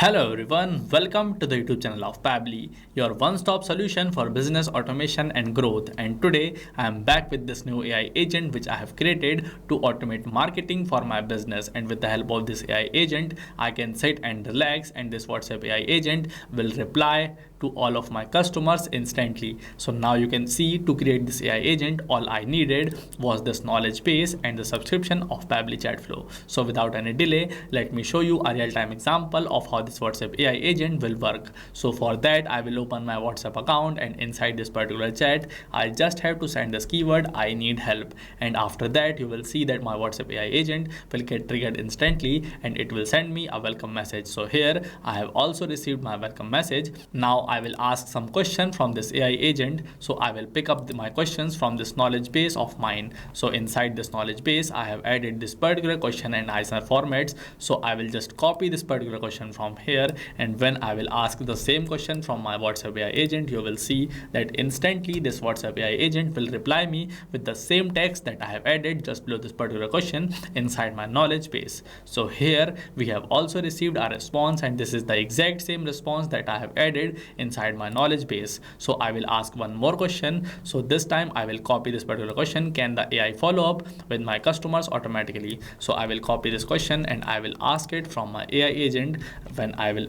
Hello everyone, welcome to the YouTube channel of Pabbly, your one-stop solution for business automation and growth. And today I am back with this new AI agent which I have created to automate marketing for my business. And with the help of this AI agent, I can sit and relax, and this WhatsApp AI agent will reply to all of my customers instantly. So now you can see, to create this AI agent, all I needed was this knowledge base and the subscription of Pabbly Chatflow. So without any delay, let me show you a real-time example of how this WhatsApp AI agent will work. So for that, I will open my WhatsApp account, and inside this particular chat, I just have to send this keyword I need help. And after that, you will see that my WhatsApp AI agent will get triggered instantly and it will send me a welcome message. So here I have also received my welcome message. Now I will ask some question from this AI agent. So I will pick up my questions from this knowledge base of mine. So inside this knowledge base, I have added this particular question and answer formats. So I will just copy this particular question from here, and when I will ask the same question from my WhatsApp AI agent, you will see that instantly this WhatsApp AI agent will reply me with the same text that I have added just below this particular question inside my knowledge base. So here we have also received a response, and this is the exact same response that I have added inside my knowledge base. So I will ask one more question. So this time I will copy this particular question: can the AI follow up with my customers automatically? So I will copy this question and I will ask it from my AI agent. When I will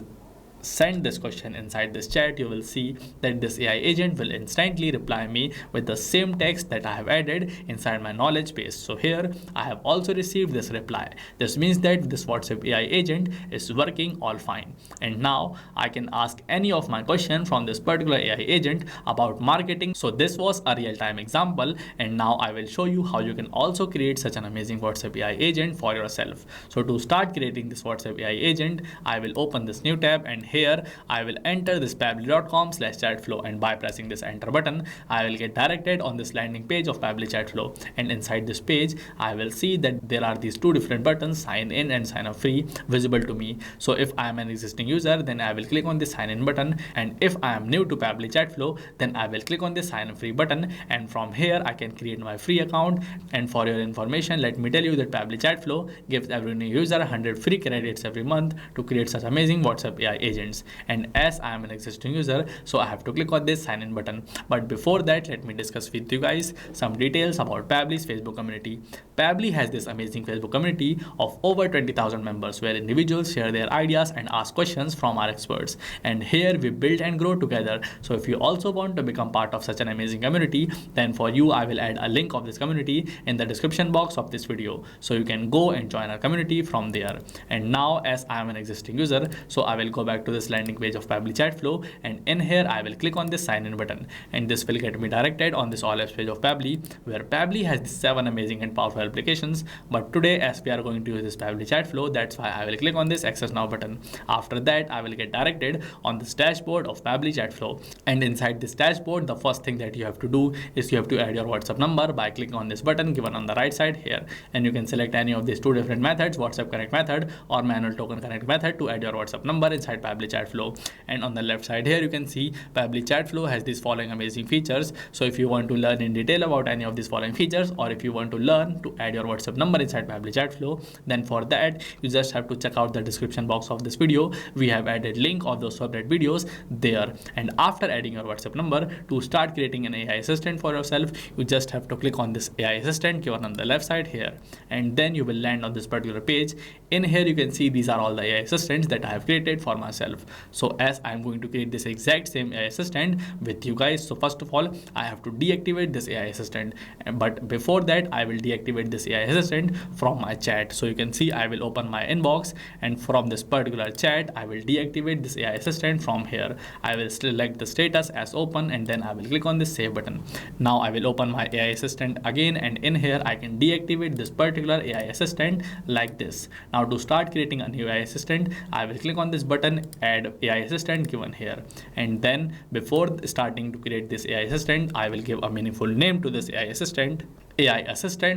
send this question inside this chat, you will see that this AI agent will instantly reply me with the same text that I have added inside my knowledge base. So here I have also received this reply. This means that this WhatsApp AI agent is working all fine. And now I can ask any of my question from this particular AI agent about marketing. So this was a real-time example, and now I will show you how you can also create such an amazing WhatsApp AI agent for yourself. So to start creating this WhatsApp AI agent, I will open this new tab, and here I will enter this pabbly.com/chatflow, and by pressing this enter button, I will get directed on this landing page of Pabbly Chatflow. And inside this page, I will see that there are these two different buttons, sign in and sign up free, visible to me. So if I am an existing user, then I will click on this sign in button, and if I am new to Pabbly Chatflow, then I will click on this sign up free button, and from here I can create my free account. And for your information, let me tell you that Pabbly Chatflow gives every new user 100 free credits every month to create such amazing WhatsApp AI agents. And as I am an existing user, so I have to click on this sign in button. But before that, let me discuss with you guys some details about Pabbly's Facebook community. Pabbly has this amazing Facebook community of over 20,000 members, where individuals share their ideas and ask questions from our experts. And here we build and grow together. So if you also want to become part of such an amazing community, then for you I will add a link of this community in the description box of this video, so you can go and join our community from there. And now, as I am an existing user, so I will go back to this landing page of Pabbly Chatflow, and in here I will click on this sign in button, and this will get me directed on this all apps page of Pabbly, where Pabbly has these 7 amazing and powerful applications. But today, as we are going to use this Pabbly Chatflow, that's why I will click on this access now button. After that, I will get directed on this dashboard of Pabbly Chatflow, and inside this dashboard, the first thing that you have to do is you have to add your WhatsApp number by clicking on this button given on the right side here, and you can select any of these two different methods: WhatsApp Connect method or manual token connect method, to add your WhatsApp number inside Pabbly Chatflow. And on the left side here, you can see Pabbly Chatflow has these following amazing features. So if you want to learn in detail about any of these following features, or if you want to learn to add your WhatsApp number inside Pabbly Chatflow, then for that you just have to check out the description box of this video. We have added link of those separate videos there. And after adding your WhatsApp number, to start creating an AI assistant for yourself, you just have to click on this AI assistant given on the left side here, and then you will land on this particular page. In here you can see these are all the AI assistants that I have created for myself. So as I am going to create this exact same AI assistant with you guys, so first of all I have to deactivate this AI assistant, but before that I will deactivate this AI assistant from my chat. So you can see I will open my inbox, and from this particular chat I will deactivate this AI assistant from here. I will select the status as open, and then I will click on this save button. Now I will open my AI assistant again, and in here I can deactivate this particular AI assistant like this. Now to start creating a new AI assistant, I will click on this button, add AI assistant given here, and then before starting to create this AI assistant, I will give a meaningful name to this AI assistant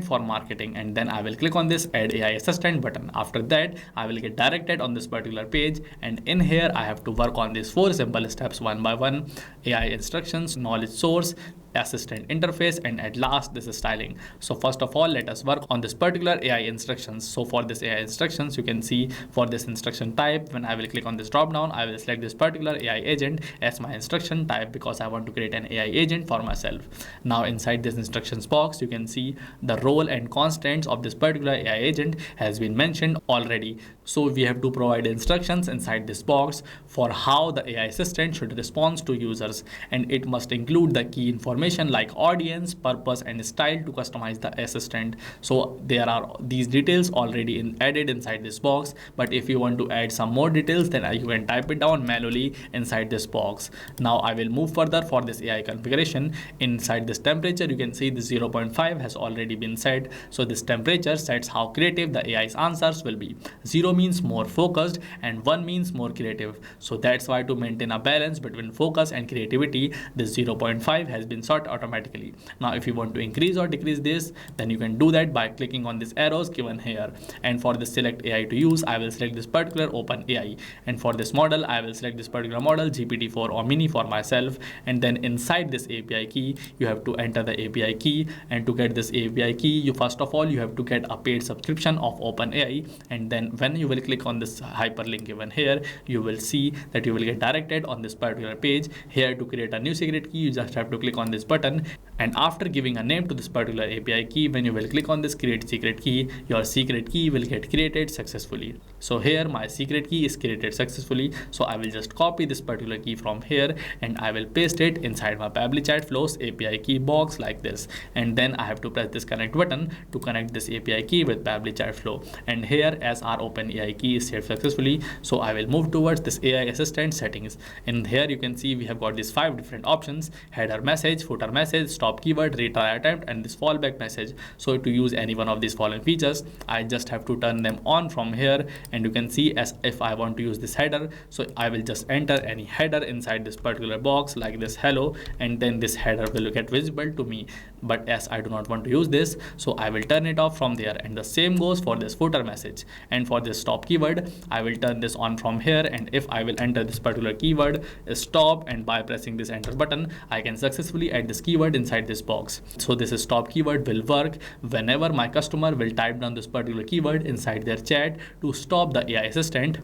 for marketing, and then I will click on this add AI assistant button. After that, I will get directed on this particular page, and in here I have to work on these 4 simple steps one by one: AI instructions, knowledge source, assistant interface, and at last this is styling. So first of all, let us work on this particular AI instructions. So for this AI instructions, you can see for this instruction type, when I will click on this drop down, I will select this particular AI agent as my instruction type because I want to create an AI agent for myself. Now inside this instructions box, you can see the role and constants of this particular AI agent has been mentioned already. So we have to provide instructions inside this box for how the AI assistant should respond to users, and it must include the key information like audience, purpose, and style to customize the assistant. So there are these details already added inside this box, but if you want to add some more details, then you can type it down manually inside this box. Now I will move further for this AI configuration. Inside this temperature, you can see the 0.5 has already been set. So this temperature sets how creative the AI's answers will be. 0 means more focused and 1 means more creative. So that's why to maintain a balance between focus and creativity, this 0.5 has been set automatically. Now if you want to increase or decrease this, then you can do that by clicking on these arrows given here. And for the select AI to use, I will select this particular open AI, and for this model I will select this particular model GPT-4 or mini for myself. And then inside this API key, you have to enter the API key, and to get this API key, you first of all you have to get a paid subscription of OpenAI, and then when you will click on this hyperlink given here, you will see that you will get directed on this particular page. Here to create a new secret key, you just have to click on this button, and after giving a name to this particular API key, when you will click on this create secret key, your secret key will get created successfully. So here my secret key is created successfully. So I will just copy this particular key from here and I will paste it inside my Pabbly Chatflow's API key box like this, and then I have to press this connect button to connect this API key with Pabbly Chatflow. And here, as our OpenAI key is set successfully, so I will move towards this AI assistant settings. In here you can see we have got these 5 different options: header message, footer message, stop keyword, retry attempt, and this fallback message. So to use any one of these following features, I just have to turn them on from here, and you can see as if I want to use this header, so I will just enter any header inside this particular box like this hello, and then this header will get visible to me. But as I do not want to use this, so I will turn it off from there, and the same goes for this footer message. And for this stop keyword, I will turn this on from here, and if I will enter this particular keyword stop, and by pressing this enter button, I can successfully add this keyword inside this box. So this stop keyword will work whenever my customer will type down this particular keyword inside their chat to stop the AI assistant.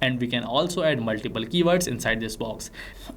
And we can also add multiple keywords inside this box.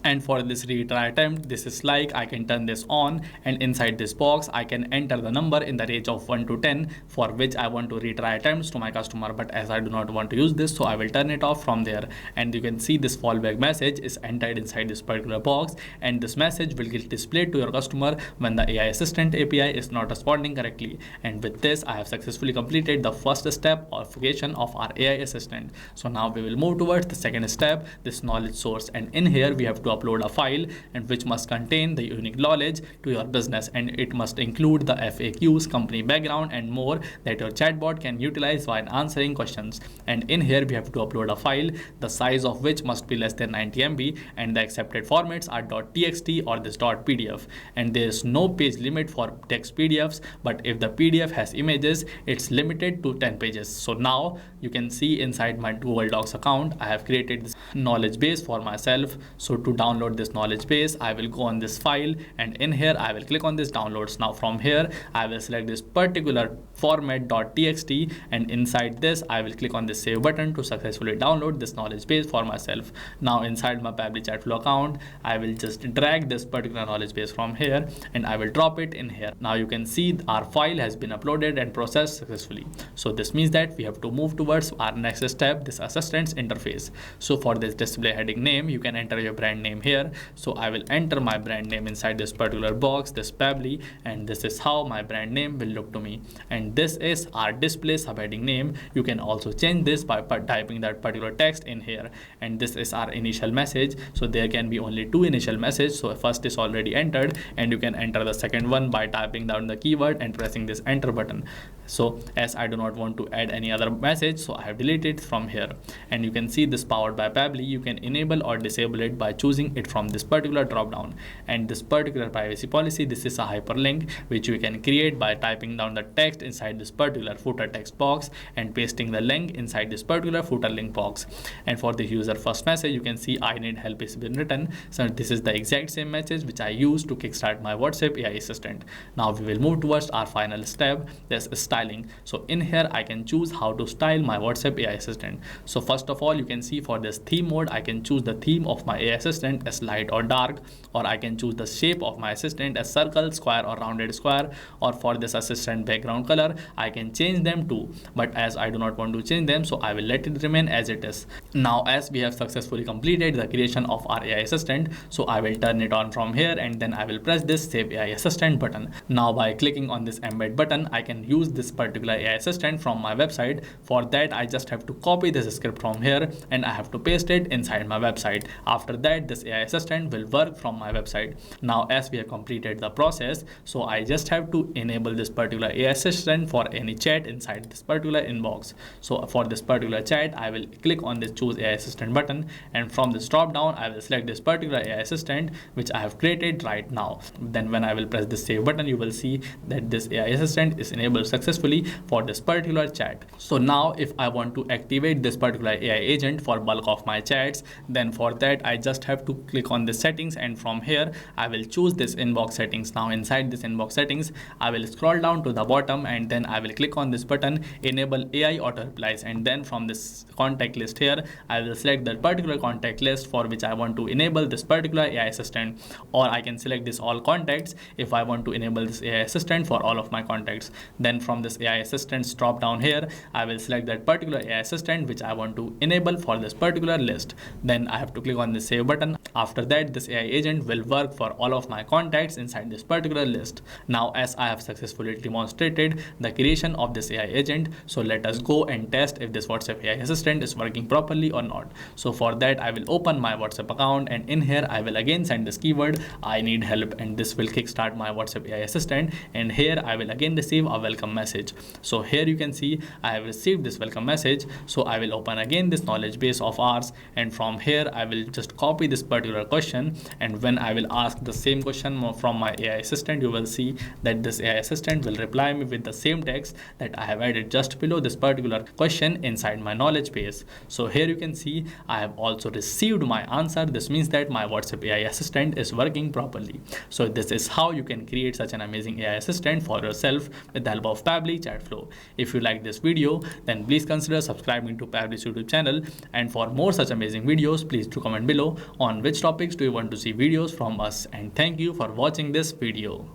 And for this retry attempt, this is like I can turn this on, and inside this box I can enter the number in the range of 1 to 10 for which I want to retry attempts to my customer. But as I do not want to use this, so I will turn it off from there. And you can see this fallback message is entered inside this particular box, and this message will get displayed to your customer when the AI assistant API is not responding correctly. And with this, I have successfully completed the first step of creation of our AI assistant. So now we will move towards the second step, this knowledge source. And in here we have to upload a file, and which must contain the unique knowledge to your business, and it must include the FAQs, company background, and more that your chatbot can utilize while answering questions. And in here we have to upload a file, the size of which must be less than 90 MB, and the accepted formats are .txt or this .pdf. And there is no page limit for text PDFs, but if the PDF has images, it's limited to 10 pages. So now you can see inside my Google Docs account, I have created this knowledge base for myself. So to download this knowledge base, I will go on this file, and in here I will click on this downloads. Now from here I will select this particular format .txt, and inside this I will click on this save button to successfully download this knowledge base for myself. Now inside my Pabbly Chatflow account, I will just drag this particular knowledge base from here, and I will drop it in here. Now you can see our file has been uploaded and processed successfully. So this means that we have to move towards our next step, this assistant's interface. So for this display heading name, you can enter your brand name here. So I will enter my brand name inside this particular box, this Pabbly, and this is how my brand name will look to me. And this is our display subheading name. You can also change this by typing that particular text in here. And this is our initial message. So there can be only 2 initial messages. So first is already entered, and you can enter the second one by typing down the keyword and pressing this enter button. So as I do not want to add any other message, so I have deleted from here. And you can see this powered by Pabbly. You can enable or disable it by choosing it from this particular drop down. And this particular privacy policy, this is a hyperlink which you can create by typing down the text inside this particular footer text box and pasting the link inside this particular footer link box. And for the user first message, you can see I need help is been written. So this is the exact same message which I use to kickstart my WhatsApp AI assistant. Now we will move towards our final step, that's styling. So in here I can choose how to style my WhatsApp AI assistant. So first of all, you can see for this theme mode, I can choose the theme of my AI assistant as light or dark, or I can choose the shape of my assistant as circle, square or rounded square, or for this assistant background color I can change them too, but as I do not want to change them, so I will let it remain as it is. Now as we have successfully completed the creation of our AI assistant, so I will turn it on from here and then I will press this save AI assistant button. Now by clicking on this embed button, I can use this particular AI assistant from my website. For that I just have to copy this script from here and I have to paste it inside my website. After that this AI assistant will work from my website. Now as we have completed the process, so I just have to enable this particular AI assistant for any chat inside this particular inbox. So for this particular chat, I will click on this choose AI assistant button, and from this drop down I will select this particular AI assistant which I have created right now. Then when I will press this save button, you will see that this AI assistant is enabled successfully for this particular chat. So now if I want to activate this particular AI agent for bulk of my chats, then for that I just have to click on the settings, and from here I will choose this inbox settings. Now inside this inbox settings, I will scroll down to the bottom and then I will click on this button enable AI auto replies, and then from this contact list here I will select that particular contact list for which I want to enable this particular AI assistant, or I can select this all contacts if I want to enable this AI assistant for all of my contacts. Then from this AI assistants drop down here, I will select that particular AI assistant which I want to enable for this particular list. Then I have to click on the save button. After that this AI agent will work for all of my contacts inside this particular list. Now as I have successfully demonstrated the creation of this AI agent, so let us go and test if this WhatsApp AI assistant is working properly or not. So for that I will open my WhatsApp account, and in here I will again send this keyword I need help, and this will kickstart my WhatsApp AI assistant, and here I will again receive a welcome message. So here you can see I have received this welcome message. So I will open again this knowledge base of ours, and from here I will just copy this particular question, and when I will ask the same question from my AI assistant, you will see that this AI assistant will reply me with the same text that I have added just below this particular question inside my knowledge base. So here you can see I have also received my answer. This means that my WhatsApp AI assistant is working properly. So this is how you can create such an amazing AI assistant for yourself with the help of Pabbly Chatflow. If you like this video, then please consider subscribing to Pabbly's YouTube channel, and for more such amazing videos, please do comment below on which topics do you want to see videos from us. And thank you for watching this video.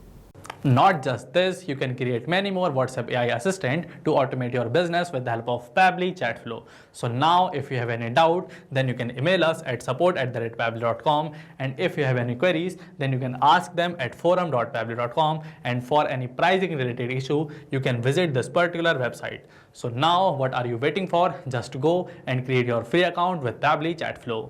Not just this, you can create many more WhatsApp AI assistant to automate your business with the help of Pabbly Chatflow. So now if you have any doubt, then you can email us at support@pabbly.com, and if you have any queries, then you can ask them at forum.pabbly.com, and for any pricing related issue, you can visit this particular website. So now what are you waiting for? Just go and create your free account with Pabbly Chatflow.